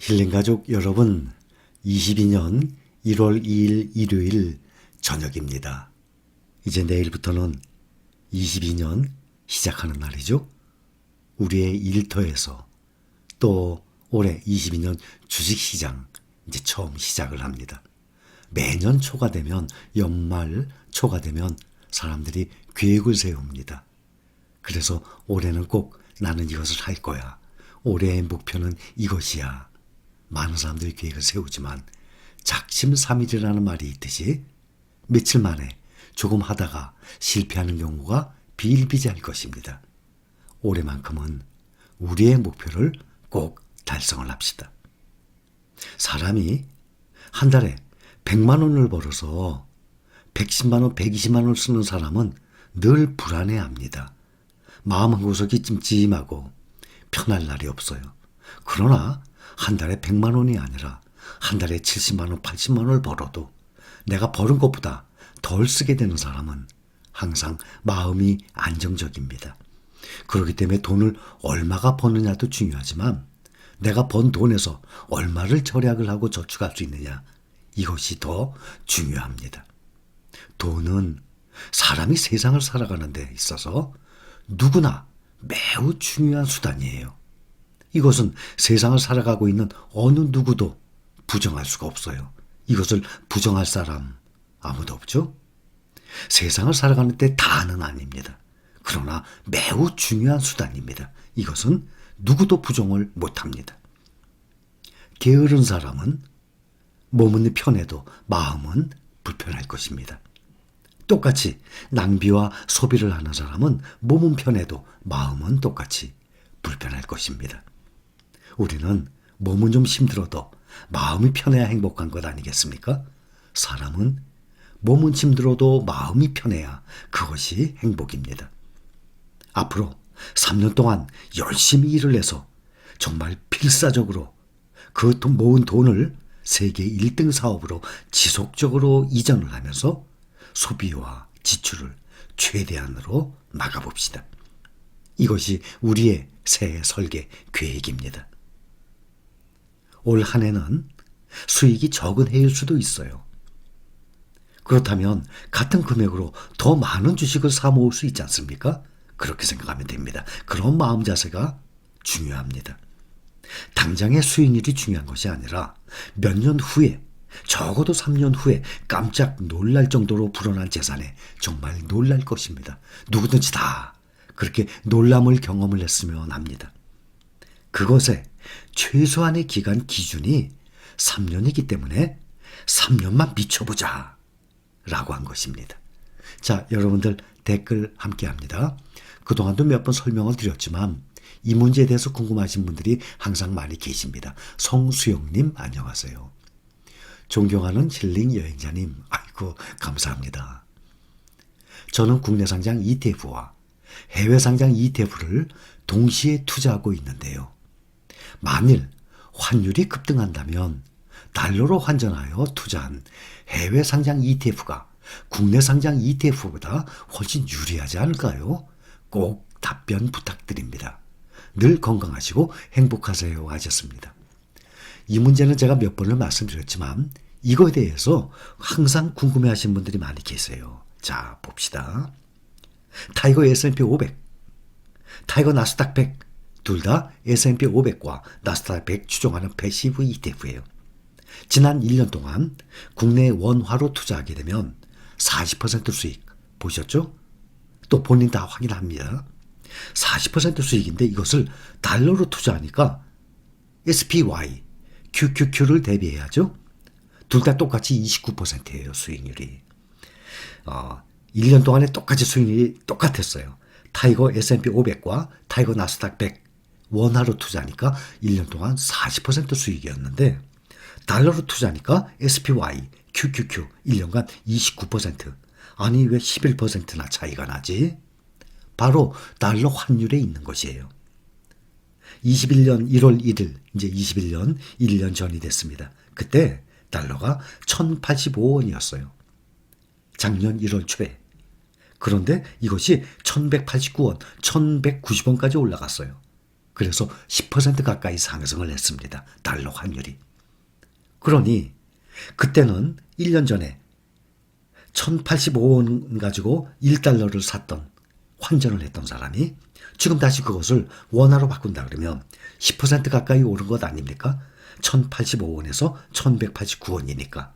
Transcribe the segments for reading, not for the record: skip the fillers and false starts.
힐링가족 여러분, 22년 1월 2일 일요일 저녁입니다. 이제 내일부터는 22년 시작하는 날이죠. 우리의 일터에서 또 올해 22년 주식시장 이제 처음 시작을 합니다. 매년 초가 되면 연말 초가 되면 사람들이 계획을 세웁니다. 그래서 올해는 꼭 나는 이것을 할 거야. 올해의 목표는 이것이야. 많은 사람들이 계획을 세우지만 작심삼일이라는 말이 있듯이 며칠 만에 조금 하다가 실패하는 경우가 비일비재할 것입니다. 올해만큼은 우리의 목표를 꼭 달성을 합시다. 사람이 한 달에 100만 원을 벌어서 110만 원, 120만 원을 쓰는 사람은 늘 불안해합니다. 마음 한구석이 찜찜하고 편할 날이 없어요. 그러나 한 달에 100만 원이 아니라 한 달에 70만 원, 80만 원을 벌어도 내가 버는 것보다 덜 쓰게 되는 사람은 항상 마음이 안정적입니다. 그렇기 때문에 돈을 얼마가 버느냐도 중요하지만 내가 번 돈에서 얼마를 절약을 하고 저축할 수 있느냐, 이것이 더 중요합니다. 돈은 사람이 세상을 살아가는 데 있어서 누구나 매우 중요한 수단이에요. 이것은 세상을 살아가고 있는 어느 누구도 부정할 수가 없어요. 이것을 부정할 사람 아무도 없죠? 세상을 살아가는 데 다는 아닙니다. 그러나 매우 중요한 수단입니다. 이것은 누구도 부정을 못합니다. 게으른 사람은 몸은 편해도 마음은 불편할 것입니다. 똑같이 낭비와 소비를 하는 사람은 몸은 편해도 마음은 똑같이 불편할 것입니다. 우리는 몸은 좀 힘들어도 마음이 편해야 행복한 것 아니겠습니까? 사람은 몸은 힘들어도 마음이 편해야 그것이 행복입니다. 앞으로 3년 동안 열심히 일을 해서 정말 필사적으로 그 모은 돈을 세계 1등 사업으로 지속적으로 이전을 하면서 소비와 지출을 최대한으로 막아봅시다. 이것이 우리의 새해 설계 계획입니다. 올 한 해는 수익이 적은 해일 수도 있어요. 그렇다면 같은 금액으로 더 많은 주식을 사 모을 수 있지 않습니까? 그렇게 생각하면 됩니다. 그런 마음 자세가 중요합니다. 당장의 수익률이 중요한 것이 아니라 몇 년 후에, 적어도 3년 후에 깜짝 놀랄 정도로 불어난 재산에 정말 놀랄 것입니다. 누구든지 다 그렇게 놀람을 경험을 했으면 합니다. 그것의 최소한의 기간 기준이 3년이기 때문에 3년만 미쳐보자 라고 한 것입니다. 자, 여러분들 댓글 함께 합니다. 그동안도 몇 번 설명을 드렸지만 이 문제에 대해서 궁금하신 분들이 항상 많이 계십니다. 성수영님 안녕하세요. 존경하는 힐링 여행자님, 아이고 감사합니다. 저는 국내 상장 ETF와 해외 상장 ETF를 동시에 투자하고 있는데요. 만일 환율이 급등한다면 달러로 환전하여 투자한 해외 상장 ETF가 국내 상장 ETF보다 훨씬 유리하지 않을까요? 꼭 답변 부탁드립니다. 늘 건강하시고 행복하세요 하셨습니다. 이 문제는 제가 몇 번을 말씀드렸지만 이거에 대해서 항상 궁금해하시는 분들이 많이 계세요. 자, 봅시다. 타이거 S&P 500, 타이거 나스닥 100, 둘 다 S&P 500과 나스닥 100 추종하는 패시브 ETF예요. 지난 1년 동안 국내 원화로 투자하게 되면 40% 수익 보셨죠? 또 본인 다 확인합니다. 40% 수익인데 이것을 달러로 투자하니까 SPY, QQQ를 대비해야죠. 둘 다 똑같이 29%예요, 수익률이. 1년 동안에 똑같이 수익률이 똑같았어요. 타이거 S&P 500과 타이거 나스닥 100 원화로 투자하니까 1년 동안 40% 수익이었는데 달러로 투자하니까 SPY, QQQ 1년간 29%. 아니 왜 11%나 차이가 나지? 바로 달러 환율에 있는 것이에요. 21년 1월 1일, 이제 21년 1년 전이 됐습니다. 그때 달러가 1085원이었어요. 작년 1월 초에. 그런데 이것이 1189원, 1190원까지 올라갔어요. 그래서 10% 가까이 상승을 했습니다. 달러 환율이. 그러니 그때는 1년 전에 1085원 가지고 1달러를 샀던 환전을 했던 사람이 지금 다시 그것을 원화로 바꾼다 그러면 10% 가까이 오른 것 아닙니까? 1085원에서 1189원이니까.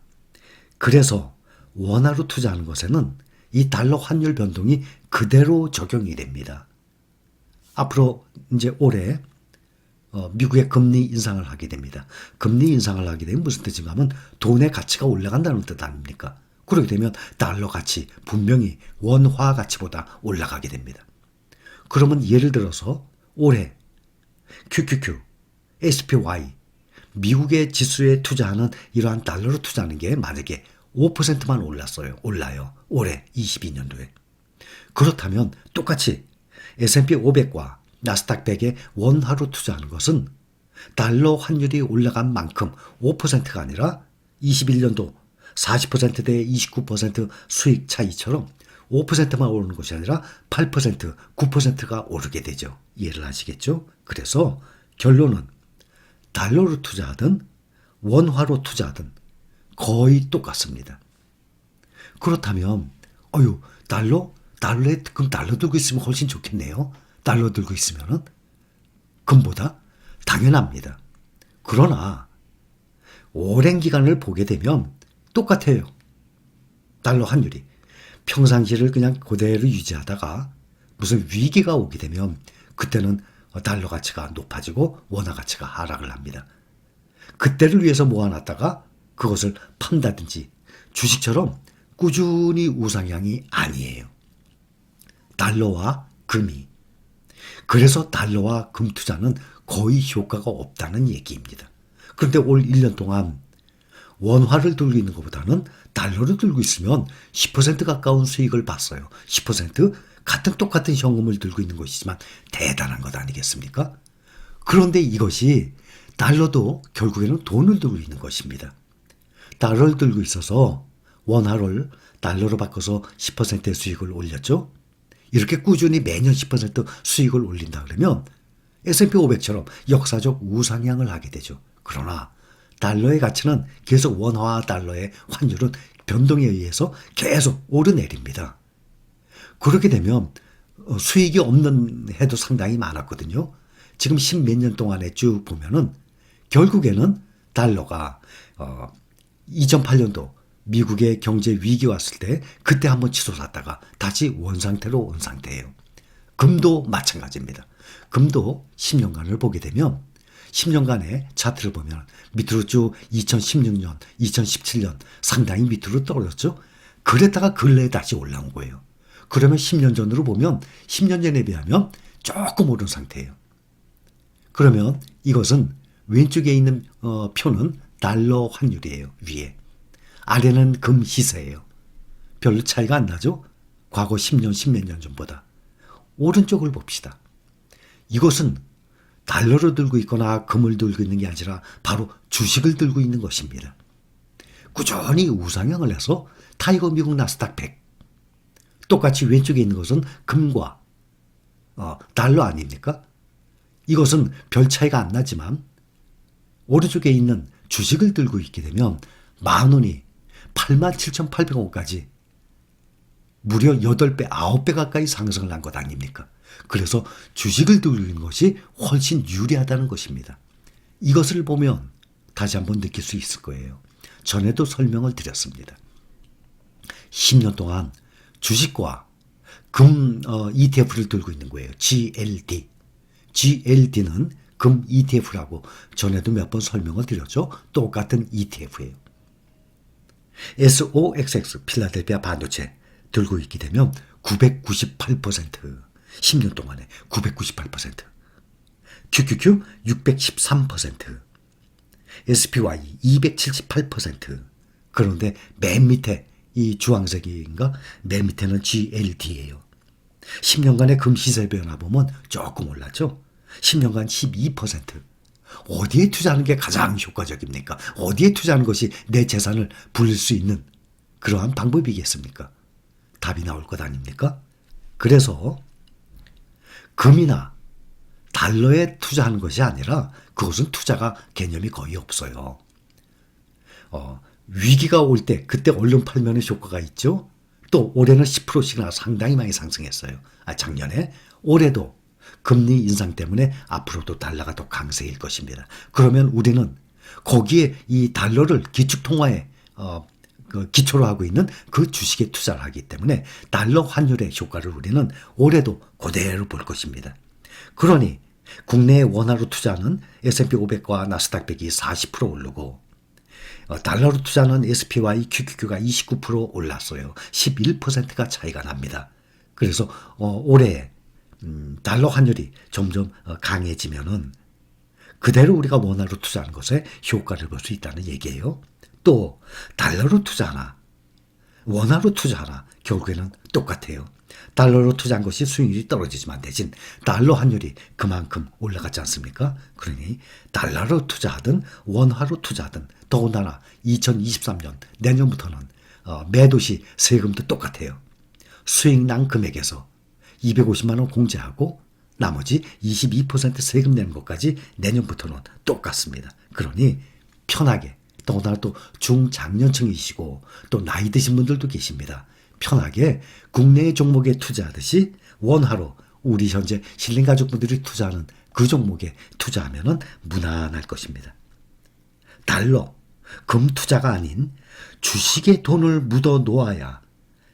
그래서 원화로 투자하는 것에는 이 달러 환율 변동이 그대로 적용이 됩니다. 앞으로 이제 올해 미국의 금리 인상을 하게 됩니다. 금리 인상을 하게 되면 무슨 뜻인가 하면 돈의 가치가 올라간다는 뜻 아닙니까? 그렇게 되면 달러 가치 분명히 원화 가치보다 올라가게 됩니다. 그러면 예를 들어서 올해 QQQ, SPY, 미국의 지수에 투자하는 이러한 달러로 투자하는 게 만약에 5%만 올라요. 올해 22년도에. 그렇다면 똑같이 S&P 500과 나스닥 100에 원화로 투자하는 것은 달러 환율이 올라간 만큼 5%가 아니라 21년도 40% 대 29% 수익 차이처럼 5%만 오르는 것이 아니라 8%, 9%가 오르게 되죠. 이해를 하시겠죠? 그래서 결론은 달러로 투자하든 원화로 투자하든 거의 똑같습니다. 그렇다면 달러에 그럼 달러 들고 있으면 훨씬 좋겠네요. 달러 들고 있으면은 금보다 당연합니다. 그러나 오랜 기간을 보게 되면 똑같아요. 달러 환율이 평상시를 그냥 그대로 유지하다가 무슨 위기가 오게 되면 그때는 달러 가치가 높아지고 원화 가치가 하락을 합니다. 그때를 위해서 모아놨다가 그것을 판다든지 주식처럼 꾸준히 우상향이 아니에요. 달러와 금이. 그래서 달러와 금 투자는 거의 효과가 없다는 얘기입니다. 그런데 올 1년 동안 원화를 들고 있는 것보다는 달러를 들고 있으면 10% 가까운 수익을 봤어요. 10% 똑같은 현금을 들고 있는 것이지만 대단한 것 아니겠습니까? 그런데 이것이 달러도 결국에는 돈을 들고 있는 것입니다. 달러를 들고 있어서 원화를 달러로 바꿔서 10%의 수익을 올렸죠. 이렇게 꾸준히 매년 10% 수익을 올린다 그러면 S&P 500처럼 역사적 우상향을 하게 되죠. 그러나 달러의 가치는 계속 원화와 달러의 환율은 변동에 의해서 계속 오르내립니다. 그렇게 되면 수익이 없는 해도 상당히 많았거든요. 지금 10몇 년 동안에 쭉 보면은 결국에는 달러가 2008년도 미국의 경제 위기 왔을 때 그때 한번 치솟았다가 다시 원상태로 온 상태예요. 금도 마찬가지입니다. 금도 10년간을 보게 되면 10년간의 차트를 보면 밑으로 쭉 2016년, 2017년 상당히 밑으로 떨어졌죠. 그랬다가 근래에 다시 올라온 거예요. 그러면 10년 전으로 보면 10년 전에 비하면 조금 오른 상태예요. 그러면 이것은 왼쪽에 있는 표는 달러 환율이에요. 위에. 아래는 금 시세예요. 별로 차이가 안 나죠? 과거 10년, 10몇 년 전보다. 오른쪽을 봅시다. 이것은 달러를 들고 있거나 금을 들고 있는 게 아니라 바로 주식을 들고 있는 것입니다. 꾸준히 우상향을 해서 타이거 미국 나스닥 100. 똑같이 왼쪽에 있는 것은 금과 달러 아닙니까? 이것은 별 차이가 안 나지만 오른쪽에 있는 주식을 들고 있게 되면 만 원이 87,800원까지 무려 8배, 9배 가까이 상승을 한 것 아닙니까? 그래서 주식을 들고 있는 것이 훨씬 유리하다는 것입니다. 이것을 보면 다시 한번 느낄 수 있을 거예요. 전에도 설명을 드렸습니다. 10년 동안 주식과 금 ETF를 들고 있는 거예요. GLD. GLD는 금 ETF라고 전에도 몇 번 설명을 드렸죠. 똑같은 ETF예요. SOXX 필라델피아 반도체 들고 있게 되면 998%, 10년 동안에 998%, QQQ 613%, SPY 278%. 그런데 맨 밑에 이 주황색인가? 맨 밑에는 GLD예요. 10년간의 금 시세 변화 보면 조금 올랐죠. 10년간 12%. 어디에 투자하는 게 가장 효과적입니까? 어디에 투자하는 것이 내 재산을 불릴 수 있는 그러한 방법이겠습니까? 답이 나올 것 아닙니까? 그래서 금이나 달러에 투자하는 것이 아니라 그것은 투자가 개념이 거의 없어요. 위기가 올 때 그때 얼른 팔면 효과가 있죠. 또 올해는 10%씩이나 상당히 많이 상승했어요. 작년에. 올해도 금리 인상 때문에 앞으로도 달러가 더 강세일 것입니다. 그러면 우리는 거기에 이 달러를 기축통화에 기초로 하고 있는 그 주식에 투자를 하기 때문에 달러 환율의 효과를 우리는 올해도 그대로 볼 것입니다. 그러니 국내에 원화로 투자하는 S&P 500과 나스닥 100이 40% 오르고 달러로 투자하는 SPY QQQ가 29% 올랐어요. 11%가 차이가 납니다. 그래서 올해 달러 환율이 점점 강해지면은 그대로 우리가 원화로 투자하는 것에 효과를 볼 수 있다는 얘기예요. 또 달러로 투자하나 원화로 투자하나 결국에는 똑같아요. 달러로 투자한 것이 수익률이 떨어지지만 대신 달러 환율이 그만큼 올라갔지 않습니까? 그러니 달러로 투자하든 원화로 투자하든 더군다나 2023년 내년부터는 매도시 세금도 똑같아요. 수익난 금액에서 250만 원 공제하고 나머지 22% 세금 내는 것까지 내년부터는 똑같습니다. 그러니 편하게 더군다나 또 중장년층이시고 또 나이 드신 분들도 계십니다. 편하게 국내의 종목에 투자하듯이 원화로 우리 현재 신림 가족분들이 투자하는 그 종목에 투자하면 무난할 것입니다. 달러, 금 투자가 아닌 주식에 돈을 묻어 놓아야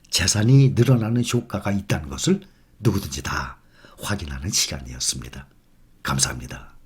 재산이 늘어나는 효과가 있다는 것을 누구든지 다 확인하는 시간이었습니다. 감사합니다.